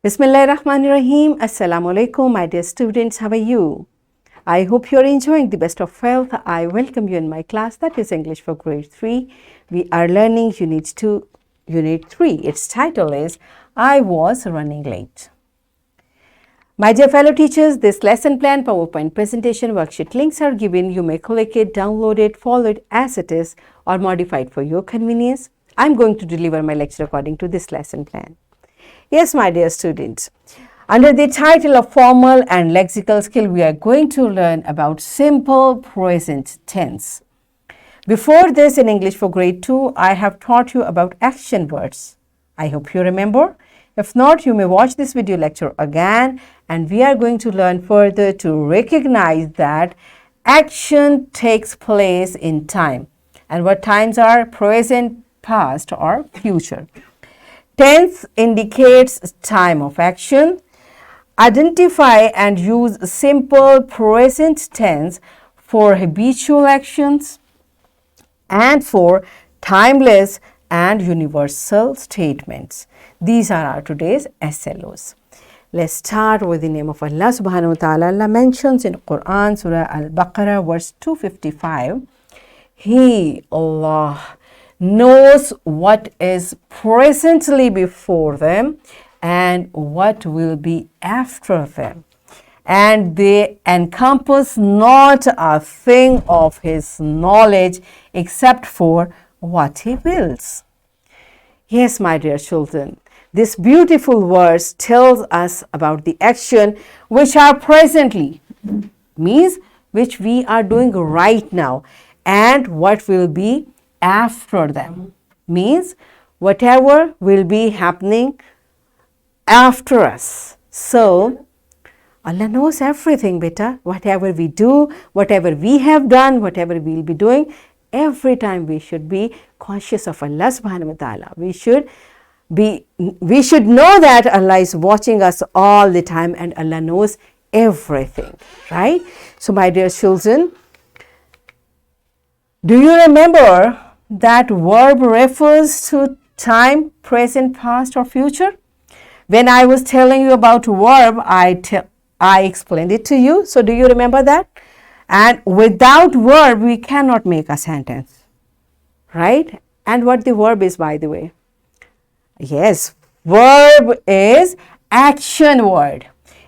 Bismillahirrahmanirrahim. Assalamu alaikum, my dear students. How are you? I hope you're enjoying the best of health. I welcome you in my class, that is English for grade 3. We are learning Unit 2, Unit 3. Its title is I Was Running Late. My dear fellow teachers, this lesson plan, PowerPoint presentation, worksheet links are given. You may click it, download it, follow it as it is, or modify it for your convenience. I'm going to deliver my lecture according to this lesson plan. Yes, my dear students, under the title of Formal and Lexical Skill, we are going to learn about simple present tense. Before this, in English for grade 2, I have taught you about action words. I hope you remember. If not, you may watch this video lecture again, and we are going to learn further to recognize that action takes place in time. And what times are present, past, or future. Tense indicates time of action. Identify and use simple present tense for habitual actions and for timeless and universal statements. These are our today's SLOs. Let's start with the name of Allah subhanahu wa ta'ala. Allah mentions in Quran, Surah Al-Baqarah, verse 255, He, Allah, knows what is presently before them and what will be after them, and they encompass not a thing of His knowledge except for what He wills. Yes, my dear children, this beautiful verse tells us about the action which are presently, means which we are doing right now, and what will be after them, means whatever will be happening after us. So Allah knows everything, beta. Whatever we do, whatever we have done, whatever we will be doing, every time we should be conscious of Allah subhanahu wa ta'ala. We should know that Allah is watching us all the time and Allah knows everything, right? So my dear children, do you remember that verb refers to time, present, past, or future? When I was telling you about verb, I explained it to you. So do you remember that? And without verb, we cannot make a sentence, right? And what the verb is, by the way? Yes, verb is action word.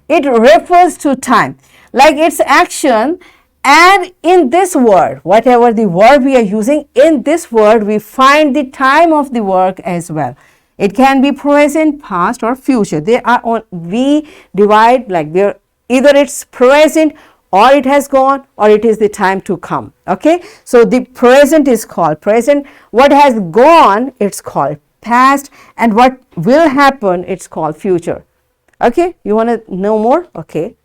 It refers to time, like it's action. And in this word, whatever the verb we are using, in this word we find the time of the work as well. It can be present, past, or future. They are on, we divide like there, either it's present or it has gone or it is the time to come. Okay, so the present is called present. What has gone, it's called past, and what will happen, it's called future. Okay, you want to know more? Okay,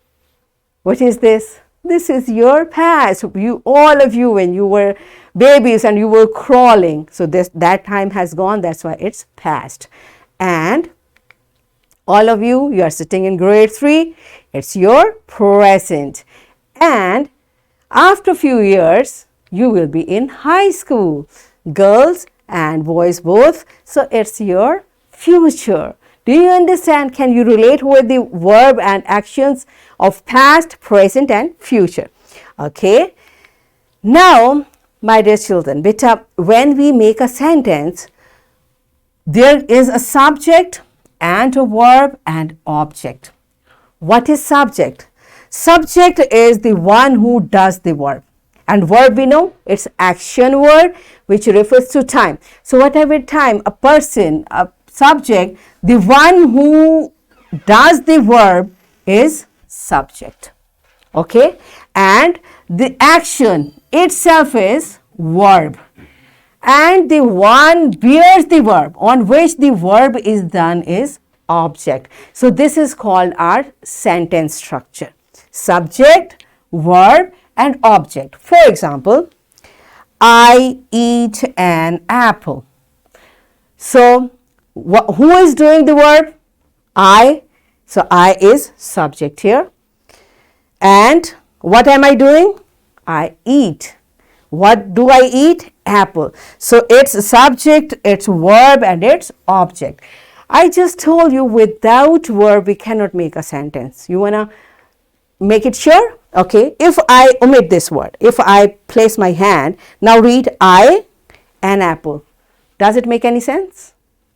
what is this? This is your past. You, all of you, when you were babies and you were crawling, so that time has gone, that's why it's past. And all of you, you are sitting in grade 3, it's your present. And after a few years, you will be in high school, girls and boys both, so it's your future. Do you understand? Can you relate with the verb and actions of past, present, and future? Okay. Now, my dear children, beta, when we make a sentence, there is a subject and a verb and object. What is subject? Subject is the one who does the verb. And verb, we know, it's action word which refers to time. So whatever time, a person, a subject, the one who does the verb is subject. Okay, and the action itself is verb, and the one bears the verb, on which the verb is done, is object. So this is called our sentence structure: subject, verb, and object. For example, I eat an apple. So who is doing the verb? I. So I is subject here. And what am I doing? I eat. What do I eat? Apple. So it's subject, it's verb, and it's object. I just told you without verb we cannot make a sentence. You want to make it sure? Okay. If I omit this word, if I place my hand, now read I, an apple. Does it make any sense?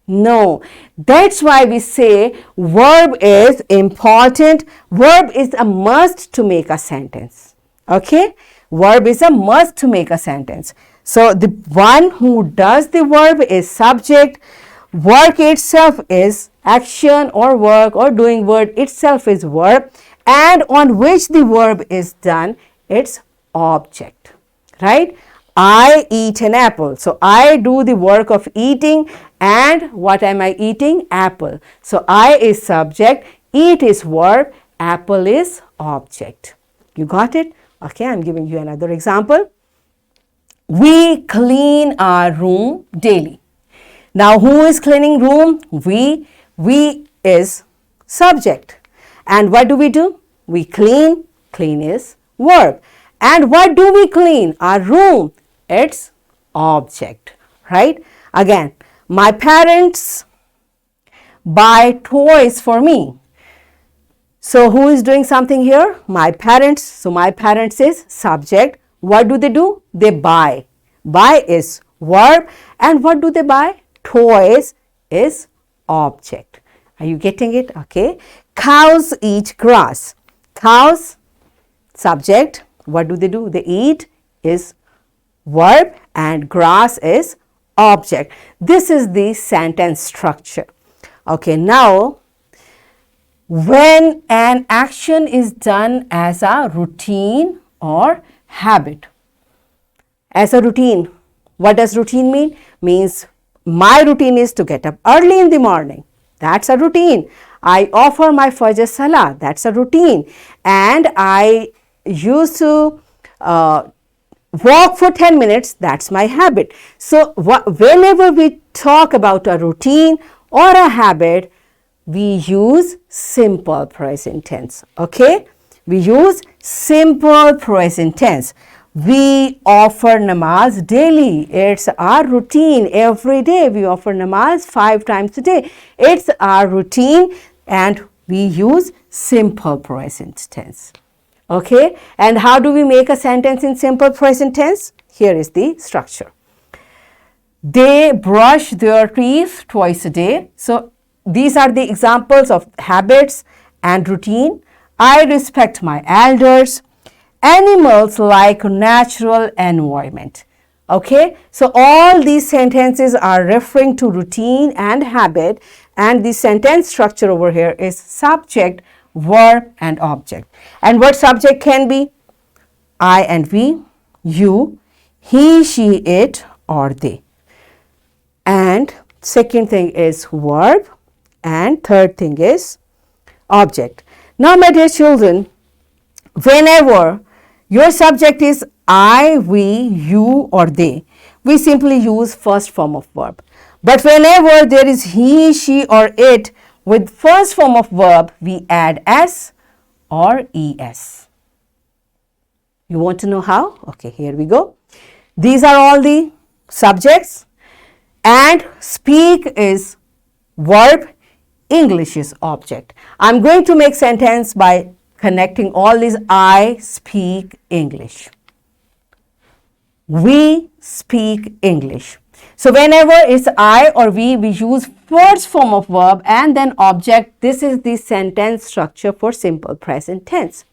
No. That's why we say verb is important. Verb is a must to make a sentence. Okay. Verb is a must to make a sentence. So the one who does the verb is subject. Work itself is action or work, or doing word itself is verb, and on which the verb is done, it's object, right? I eat an apple. So I do the work of eating, and what am I eating? Apple. So I is subject, eat is verb, apple is object. You got it? Okay, I'm giving you another example. We clean our room daily. Now, who is cleaning room? We. We is subject. And what do? We clean. Clean is verb. And what do we clean? Our room. It's object, right? Again, my parents buy toys for me. So, who is doing something here? My parents. So, my parents is subject. What do? They buy. Buy is verb. And what do they buy? Toys is object. Are you getting it? Okay. Cows eat grass. Cows, subject. What do? They eat is verb, and grass is object. This is the sentence structure. Okay. Now, when an action is done as a routine or habit. As a routine, what does routine mean? Means my routine is to get up early in the morning. That's a routine. I offer my Fajr Salah. That's a routine. And I used to walk for 10 minutes. That's my habit. So, whenever we talk about a routine or a habit, we use simple present tense. Okay? We use simple present tense. We offer namaz daily. It's our routine. Every day we offer namaz 5 times a day. It's our routine, and we use simple present tense. Okay? And how do we make a sentence in simple present tense? Here is the structure. They brush their teeth twice a day. So, these are the examples of habits and routine. I respect my elders. Animals like natural environment. Okay, so all these sentences are referring to routine and habit, and the sentence structure over here is subject, verb, and object. And what subject can be? I and we, you, he, she, it, or they. And second thing is verb, and third thing is object. Now, my dear children, whenever your subject is I, we, you, or they, we simply use first form of verb. But whenever there is he, she, or it, with first form of verb, we add s or es. You want to know how? Okay, here we go. These are all the subjects, and speak is verb, English is object. I'm going to make sentence by connecting all these. I speak English. We speak English. So whenever it's I or we use first form of verb and then object. This is the sentence structure for simple present tense.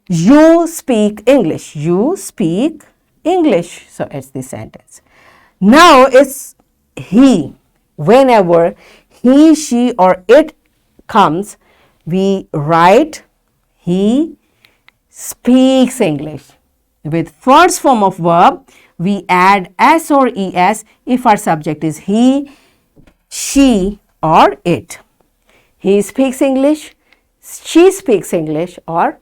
You speak English. You speak English. So it's the sentence. Now it's he. Whenever he, she, or it comes, we write he speaks English. With first form of verb, we add s or es if our subject is he, she, or it. He speaks English, she speaks English, or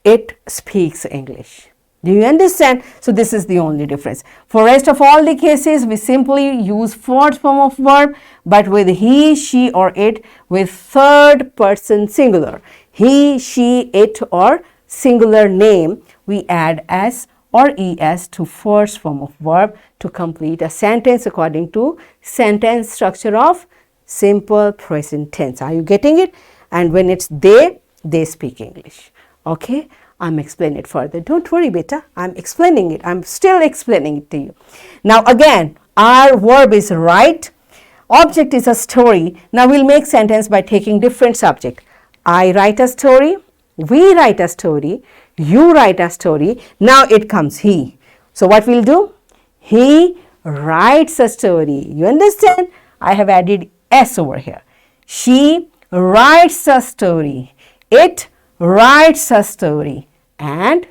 it speaks English. Do you understand? So this is the only difference. For rest of all the cases, we simply use fourth form of verb, but with he, she, or it with third person singular. He, she, it, or singular name, we add s or es to first form of verb to complete a sentence according to sentence structure of simple present tense. Are you getting it? And when it's they speak English. Okay, I'm explaining it further. Don't worry, beta. I'm explaining it. I'm still explaining it to you. Now again, our verb is write. Object is a story. Now we'll make sentence by taking different subject. I write a story. We write a story. You write a story. Now it comes he. So what we'll do? He writes a story. You understand? I have added S over here. She writes a story. It writes a story. And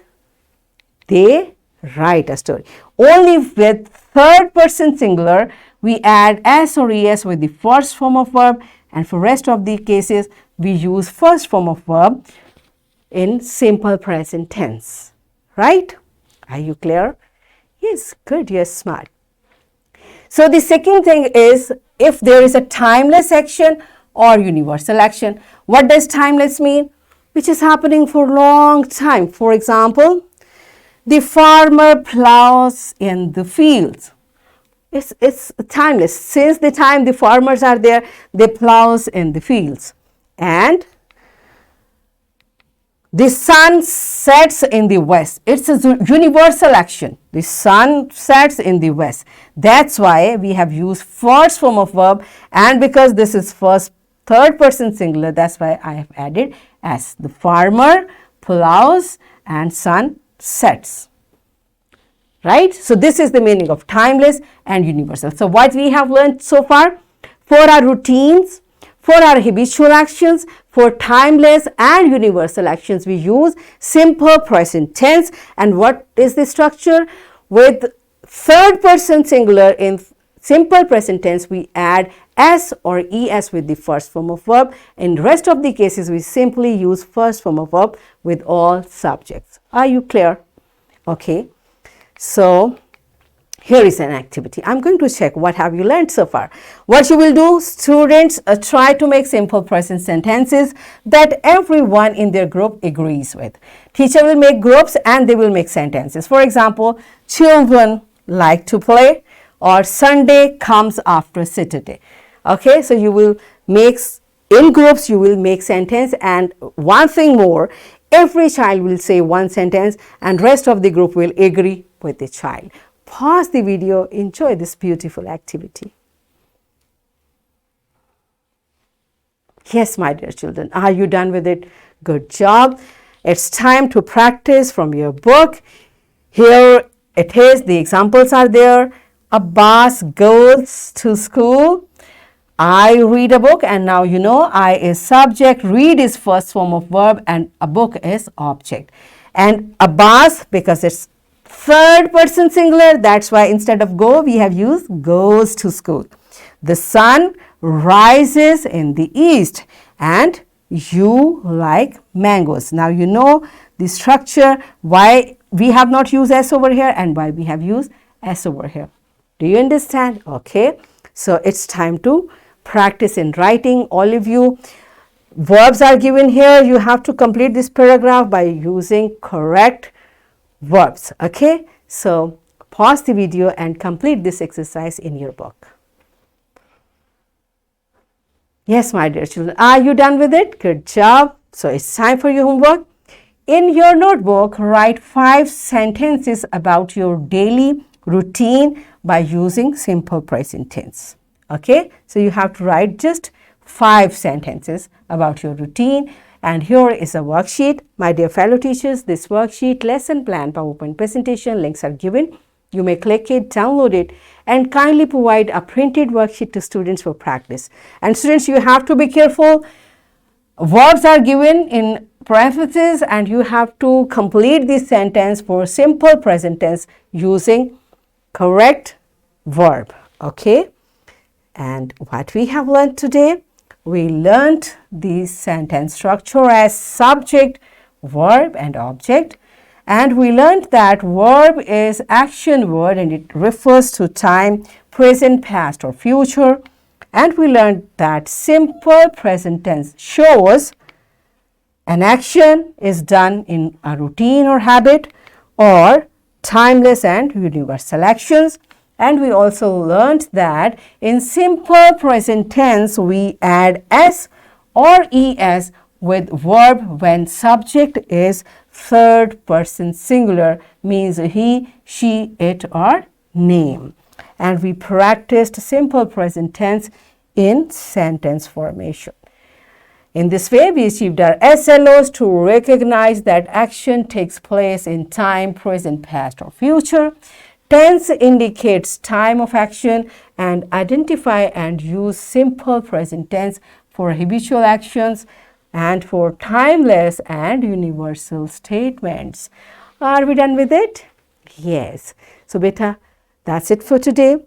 they write a story. Only with third person singular, we add S or ES with the first form of verb, and for rest of the cases, we use first form of verb in simple present tense. Right? Are you clear? Yes, good, you're smart. So the second thing is if there is a timeless action or universal action. What does timeless mean? Which is happening for a long time. For example, the farmer plows in the fields. It's timeless. Since the time the farmers are there, they plows in the fields. And the sun sets in the west. It's a universal action. The sun sets in the west. That's why we have used first form of verb, and because this is third person singular, that's why I have added S. The farmer plows and sun sets. Right? So this is the meaning of timeless and universal. So what we have learned so far? For our routines, for our habitual actions, for timeless and universal actions, we use simple present tense. And what is the structure? With third person singular in simple present tense, we add S or ES with the first form of verb. In rest of the cases, we simply use first form of verb with all subjects. Are you clear? Okay. So here is an activity. I'm going to check what have you learned so far. What you will do, students, try to make simple present sentences that everyone in their group agrees with. Teacher will make groups and they will make sentences. For example, children like to play, or Sunday comes after Saturday. Okay, so you will make in groups, you will make sentence, and one thing more, every child will say one sentence and rest of the group will agree with the child. Pause the video, enjoy this beautiful activity. Yes, my dear children, are you done with it? Good job. It's time to practice from your book. Here it is, the examples are there. Abbas goes to school. I read a book, and now you know I is subject, read is first form of verb, and a book is object. And Abbas, because it's third person singular, that's why instead of go, we have used goes to school. The sun rises in the east, and you like mangoes. Now you know the structure, why we have not used S over here and why we have used S over here. Do you understand? Okay. So it's time to practice in writing. All of you, verbs are given here. You have to complete this paragraph by using correct verbs. Okay. So pause the video and complete this exercise in your book. Yes, my dear children, are you done with it? Good job. So it's time for your homework. In your notebook, write 5 sentences about your daily routine by using simple present tense. Okay, so you have to write just 5 sentences about your routine. And here is a worksheet. My dear fellow teachers, this worksheet, lesson plan, PowerPoint presentation, links are given. You may click it, download it, and kindly provide a printed worksheet to students for practice. And students, you have to be careful. Verbs are given in parentheses and you have to complete this sentence for simple present tense using correct verb. Okay. And what we have learned today, we learned the sentence structure as subject, verb and object. And we learned that verb is action word and it refers to time, present, past or future. And we learned that simple present tense shows an action is done in a routine or habit, or timeless and universal actions. And we also learned that in simple present tense, we add s or es with verb when subject is third person singular, means he, she, it, or name. And we practiced simple present tense in sentence formation. In this way, we achieved our SLOs to recognize that action takes place in time, present, past, or future. Tense indicates time of action, and identify and use simple present tense for habitual actions and for timeless and universal statements. Are we done with it? Yes. So, beta, that's it for today.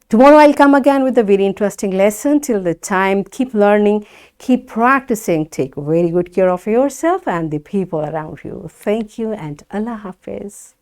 Tomorrow I'll come again with a very interesting lesson. Till the time, keep learning, keep practicing, take very good care of yourself and the people around you. Thank you and Allah Hafiz.